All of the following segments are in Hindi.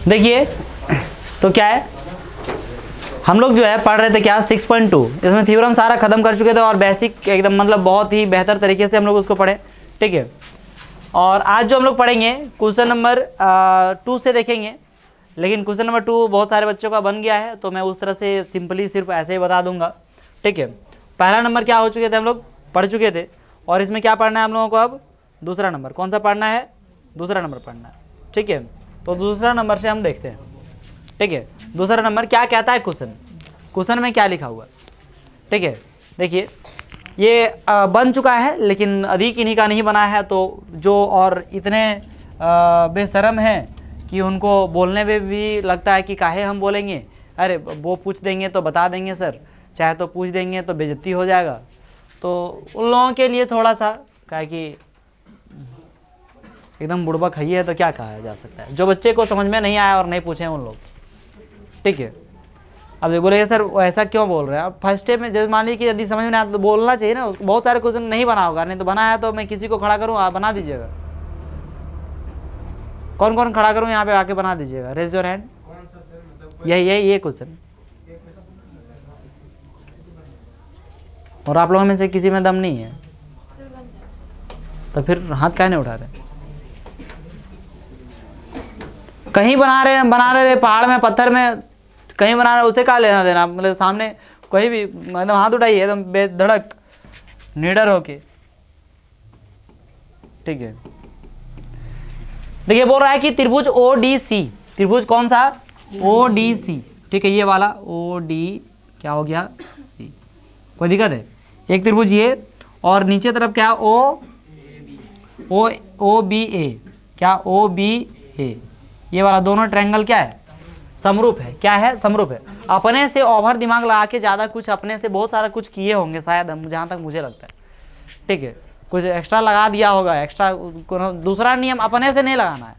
देखिए तो क्या है, हम लोग जो है पढ़ रहे थे क्या 6.2, इसमें थ्योरम सारा खत्म कर चुके थे और बेसिक एकदम मतलब बहुत ही बेहतर तरीके से हम लोग उसको पढ़े, ठीक है। और आज जो हम लोग पढ़ेंगे क्वेश्चन नंबर 2 से देखेंगे, लेकिन क्वेश्चन नंबर 2 बहुत सारे बच्चों का बन गया है तो मैं उस तरह से सिंपली सिर्फ ऐसे ही बता दूंगा, ठीक है। पहला नंबर क्या हो चुके थे, हम लोग पढ़ चुके थे, और इसमें क्या पढ़ना है हम लोगों को अब, दूसरा नंबर। कौन सा पढ़ना है, दूसरा नंबर पढ़ना है, ठीक है। तो दूसरा नंबर से हम देखते हैं, ठीक है। दूसरा नंबर क्या कहता है, क्वेश्चन में क्या लिखा हुआ, ठीक है। देखिए ये बन चुका है लेकिन अधिक इन्हीं का नहीं बना है, तो जो और इतने बेशरम हैं कि उनको बोलने में भी लगता है कि काहे हम बोलेंगे, अरे वो पूछ देंगे तो बता देंगे सर, चाहे तो पूछ देंगे तो बेइज्जती हो जाएगा। तो उन लोगों के लिए थोड़ा सा क्या कि एकदम बुड़बक है ये, तो क्या कहा जा सकता है, जो बच्चे को समझ में नहीं आया और नहीं पूछे उन लोग, ठीक है। अब बोले सर ऐसा क्यों बोल रहे हैं, अब फर्स्ट डे में जब मान लीजिए कि यदि समझ में नहीं आता तो बोलना चाहिए ना, उसको बहुत सारे क्वेश्चन नहीं बना होगा, नहीं तो बना है तो मैं किसी को खड़ा करूँ, आप बना दीजिएगा। कौन कौन खड़ा करूँ यहाँ पे आके बना दीजिएगा, रेज योर हैंड। ये क्वेश्चन, और आप लोगों में से किसी में दम नहीं है तो फिर हाथ काहे नहीं उठा रहे, कहीं बना रहे पहाड़ में पत्थर में कहीं बना रहे, उसे क्या लेना देना, मतलब सामने कहीं भी मतलब हाथ उठाइए एकदम बेधड़क निडर होके, ठीक है। देखिए बोल रहा है कि त्रिभुज ODC, त्रिभुज कौन सा, ODC, ठीक है, ये वाला OD क्या हो गया C, कोई दिक्कत है, एक त्रिभुज ये और नीचे तरफ क्या OBA, क्या OBA, ये वाला दोनों ट्रायंगल क्या है, समरूप है, क्या है, समरूप है। अपने से ओवर दिमाग लगा के ज़्यादा कुछ अपने से बहुत सारा कुछ किए होंगे शायद, हम जहाँ तक मुझे लगता है, ठीक है, कुछ एक्स्ट्रा लगा दिया होगा, एक्स्ट्रा दूसरा नियम अपने से नहीं लगाना है,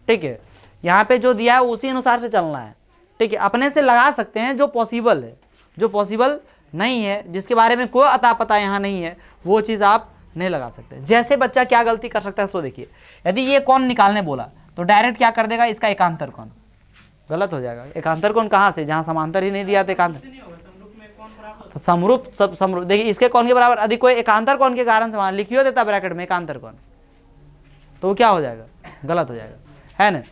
ठीक है। यहाँ पे जो दिया है उसी अनुसार से चलना है, ठीक है। अपने से लगा सकते हैं जो पॉसिबल है, जो पॉसिबल नहीं है, जिसके बारे में कोई अता पता यहाँ नहीं है, वो चीज़ आप नहीं लगा सकते। जैसे बच्चा क्या गलती कर सकता है सो देखिए, यदि ये कौन निकालने बोला तो डायरेक्ट क्या कर देगा, इसका एकांतर कौन, गलत हो जाएगा। एकांतर कौन कहाँ से, जहाँ समांतर ही नहीं दिया तो एकांतर समरूप, सब समरूप। देखिए इसके कौन के बराबर, यदि कोई एकांतर कौन के कारण समान लिखियो देता ब्रैकेट में एकांतर कौन, तो वो क्या हो जाएगा, गलत हो जाएगा, है ना।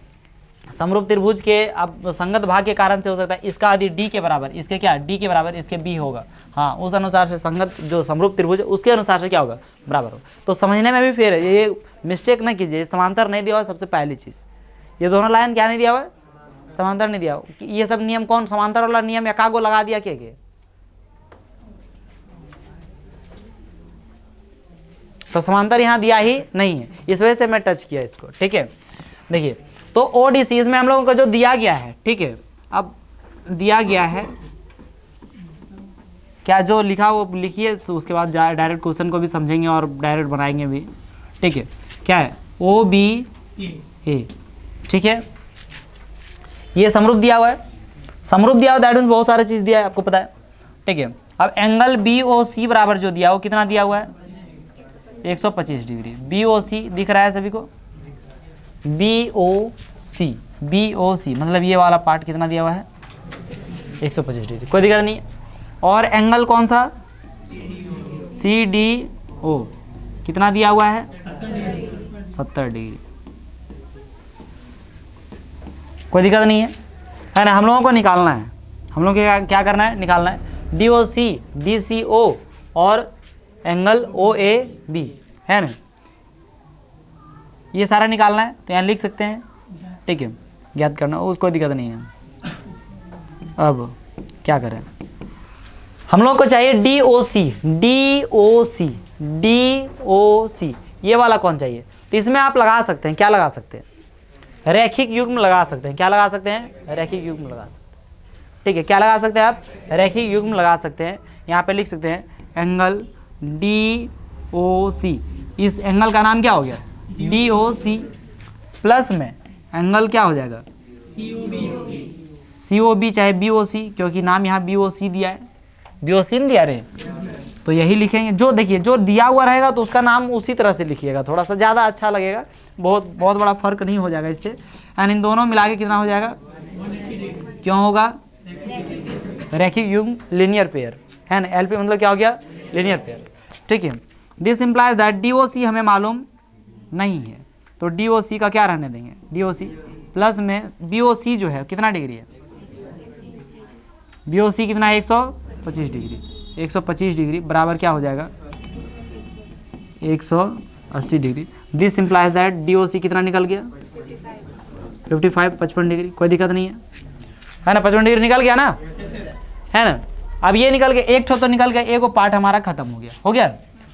समरूप त्रिभुज के अब संगत भाग के कारण से हो सकता है, इसका यदि D के बराबर, इसके क्या D के बराबर, इसके B होगा, हाँ उस अनुसार से संगत जो समरूप त्रिभुज है उसके अनुसार से क्या होगा, बराबर होगा। तो समझने में भी फिर है, ये मिस्टेक ना कीजिए, समांतर नहीं दिया हुआ सबसे पहली चीज़, ये दोनों लाइन क्या नहीं दिया हुआ, समांतर नहीं दिया हो। ये सब नियम कौन, समांतर वाला नियम एकागो लगा दिया के तो समांतर यहाँ दिया ही नहीं है, इस वजह से मैं टच किया इसको, ठीक है। देखिए तो ODC इसमें हम लोगों को जो दिया गया है, ठीक है, अब दिया गया है क्या, जो लिखा वो लिखिए, तो उसके बाद डायरेक्ट क्वेश्चन को भी समझेंगे और डायरेक्ट बनाएंगे भी, ठीक है। क्या है OBA, ठीक है, ये समरूप दिया हुआ है, समरूप दिया हुआ दैट मीन्स बहुत सारी चीज़ दिया है, आपको पता है, ठीक है। अब एंगल BOC बराबर जो दिया वो कितना दिया हुआ है, 125 डिग्री। BOC दिख रहा है सभी को, BOC मतलब ये वाला पार्ट कितना दिया हुआ है, 125 डिग्री, कोई दिक्कत नहीं है। और एंगल कौन सा, CDO कितना दिया हुआ है, 70 डिग्री, कोई दिक्कत नहीं है ना। हम लोगों को निकालना है, हम लोग को क्या करना है, निकालना है DOC DCO और एंगल OAB, है ना, ये सारा निकालना है, तो यहाँ लिख सकते हैं, ठीक है, ज्ञात करना, उसको कोई दिक्कत नहीं है। अब क्या करें, हम लोग को चाहिए DOC, ये वाला कौन चाहिए, तो इसमें आप लगा सकते हैं, क्या लगा सकते हैं, रैखिक युग्म लगा सकते हैं, क्या लगा सकते हैं, रैखिक युग्म लगा सकते हैं, ठीक है। क्या लगा सकते हैं आप, रैखिक युग्म लगा सकते हैं। यहाँ पे लिख सकते हैं एंगल DOC, इस एंगल का नाम क्या हो गया, DOC, प्लस में एंगल क्या हो जाएगा, COB चाहे BOC, क्योंकि नाम यहाँ BOC दिया है, BOC नहीं दिया रे, तो यही लिखेंगे। जो देखिए जो दिया हुआ रहेगा तो उसका नाम उसी तरह से लिखिएगा, थोड़ा सा ज़्यादा अच्छा लगेगा, बहुत बड़ा फर्क नहीं हो जाएगा इससे। एंड इन दोनों मिला के कितना हो जाएगा, क्यों होगा, रैखिक युग्म लीनियर पेयर है ना। एलपी मतलब क्या हो गया, लीनियर पेयर, ठीक है। दिस इम्प्लाइज दैट डीओसी हमें मालूम नहीं है, तो डीओसी का क्या रहने देंगे, डीओसी प्लस में बीओसी जो है कितना डिग्री है, बीओसी कितना है 125 डिग्री, 125 डिग्री बराबर क्या हो जाएगा 180 degree. This implies that DOC कितना निकल गया 55 डिग्री, कोई दिक्कत नहीं है ना, 55 डिग्री निकल गया ना, है ना। अब ये निकल गया, एक तो निकल गया, एक वो पार्ट हमारा खत्म हो गया।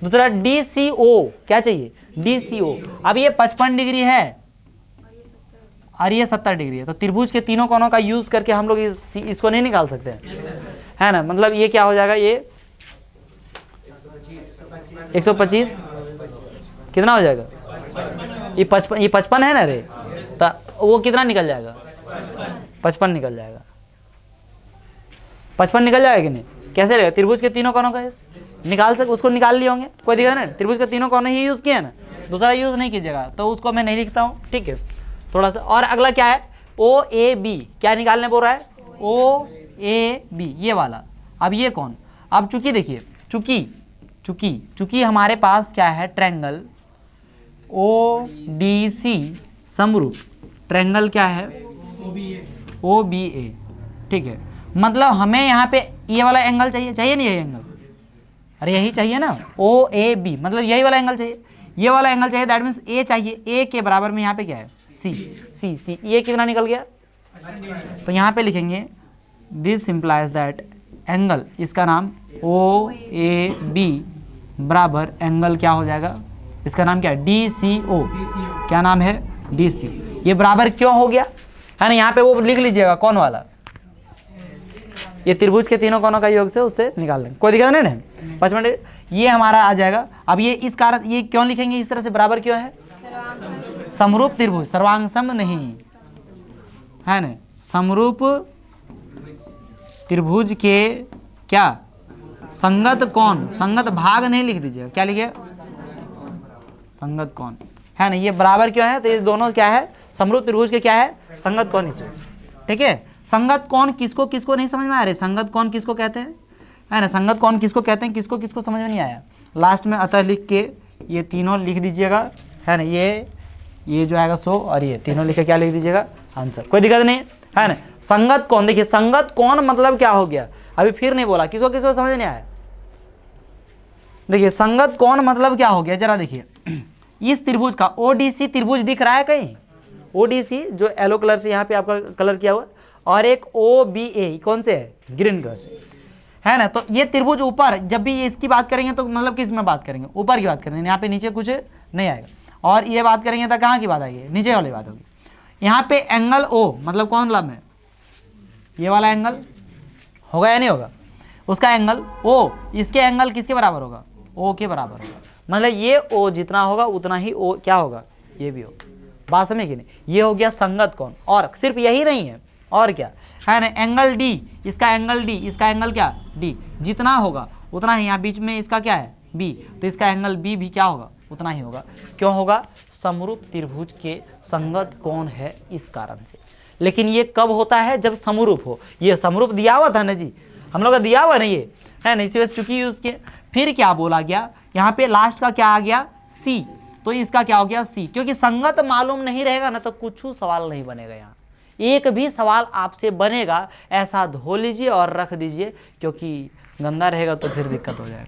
दूसरा DCO क्या चाहिए, DCO। अब ये 55 डिग्री है और ये 70 डिग्री है, तो त्रिभुज के तीनों कोनों का यूज करके हम लोग इसको नहीं निकाल सकते है ना। मतलब ये क्या हो जाएगा, ये 125 कितना हो जाएगा, ये 55 है ना रे, तो वो कितना निकल जाएगा 55 निकल जाएगा, 55 निकल जाएगा कि नहीं, कैसे रहेगा, त्रिभुज के तीनों कोनों का निकाल सकते, उसको निकाल लिए होंगे, कोई दिक्कत नहीं। त्रिभुज के तीनों कोने ही यूज़ किए ना, दूसरा यूज़ नहीं कीजिएगा, तो उसको मैं नहीं लिखता हूँ, ठीक है थोड़ा सा। और अगला क्या है, OAB क्या निकालने बोल रहा है, OAB ये वाला। अब ये कौन, अब चूंकि देखिए चूंकि हमारे पास क्या है, ट्रायंगल ODC समरूप, ट्रायंगल क्या है OBA, ठीक है। मतलब हमें यहाँ पे ये वाला एंगल चाहिए नहीं, यही एंगल, अरे यही चाहिए ना, OAB मतलब यही वाला एंगल चाहिए, ये वाला एंगल चाहिए, दैट मीन्स A चाहिए, A के बराबर में यहाँ पे क्या है C, ये कितना निकल गया, तो यहाँ पे लिखेंगे दिस इम्प्लाइज दैट एंगल, इसका नाम OAB बराबर एंगल क्या हो जाएगा, इसका नाम क्या है DCO, क्या नाम है DCO। ये बराबर क्यों हो गया है ना, यहाँ पे वो लिख लीजिएगा कौन वाला, ये त्रिभुज के तीनों कोनों का योग से उससे निकाल लेंगे, कोई दिक्कत नहीं ना। 55 ये हमारा आ जाएगा। अब ये इस कारण ये क्यों लिखेंगे इस तरह से, बराबर क्यों है, समरूप त्रिभुज, सर्वांग सम नहीं है ना, समरूप त्रिभुज के क्या संगत कोण, संगत भाग नहीं लिख दीजिएगा, क्या लिखिए संगत कोण है ना। ये बराबर क्यों है, तो ये दोनों क्या है, समरूप त्रिभुज के क्या है, संगत कोण, इस वजह से, ठीक है। संगत कोण किसको किसको नहीं समझ में आ रहे, संगत कोण किसको कहते हैं है ना, संगत कोण किसको कहते हैं, किसको किसको समझ में नहीं आया, लास्ट में अतः लिख के ये तीनों लिख दीजिएगा है ना, ये जो आएगा 100 और ये तीनों लिख के क्या लिख दीजिएगा आंसर, कोई दिक्कत नहीं है ना। संगत कोण, देखिए संगत कोण मतलब क्या हो गया, अभी फिर नहीं बोला, किसको किसको समझ नहीं आया, देखिए संगत कोण मतलब क्या हो गया, जरा देखिए इस त्रिभुज का ODC त्रिभुज दिख रहा है कहीं, ODC जो येलो कलर से यहाँ पे आपका कलर किया हुआ, और एक OBA कौन से है, ग्रीन कलर से है ना। तो ये त्रिभुज ऊपर, जब भी ये इसकी बात करेंगे तो मतलब किस में बात करेंगे, ऊपर की बात करेंगे, यहाँ पे नीचे कुछ नहीं आएगा। और ये बात करेंगे तो कहाँ की बात आएगी, नीचे वाली बात होगी। यहाँ पे एंगल O मतलब कौन लब है, ये वाला एंगल होगा या नहीं होगा, उसका एंगल O, इसके एंगल किसके बराबर होगा, O के बराबर होगा। मतलब ये O जितना होगा उतना ही O क्या होगा, ये भी होगा, बात समझे कि नहीं। ये हो गया संगत कोण, और सिर्फ यही नहीं है, और क्या है ना, एंगल D, इसका एंगल D, इसका एंगल क्या D, जितना होगा उतना ही, यहाँ बीच में इसका क्या है B, तो इसका एंगल B भी क्या होगा, उतना ही होगा। क्यों होगा, समरूप त्रिभुज के संगत कोण है इस कारण से। लेकिन ये कब होता है, जब समरूप हो। ये समरूप दिया हुआ था ना जी, हम लोग का दिया हुआ नहीं है ना, इसी वजह से चूंकि यूज किए। फिर क्या बोला गया, यहाँ पे लास्ट का क्या आ गया C, तो इसका क्या हो गया C, क्योंकि संगत मालूम नहीं रहेगा ना तो कुछ सवाल नहीं बनेगा, यहाँ एक भी सवाल आपसे बनेगा ऐसा धो लीजिए और रख दीजिए, क्योंकि गंदा रहेगा तो फिर दिक्कत हो जाएगा,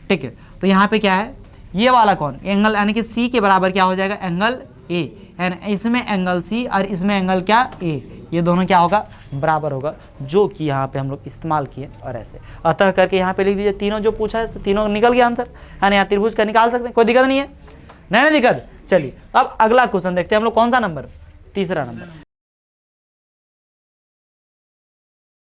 ठीक है। तो यहाँ पे क्या है, ये वाला कौन एंगल, यानी कि C के बराबर क्या हो जाएगा, एंगल A, एंड इसमें एंगल C और इसमें एंगल क्या A, ये दोनों क्या होगा, बराबर होगा, जो कि यहाँ पे हम लोग इस्तेमाल किए। और ऐसे अतः करके यहाँ पे लिख दीजिए, तीनों जो पूछा है तीनों निकल गया आंसर है ना, यहाँ त्रिभुज का निकाल सकते हैं, कोई दिक्कत नहीं है, नहीं दिक्कत। चलिए अब अगला क्वेश्चन देखते हैं हम लोग, कौन सा नंबर, तीसरा नंबर।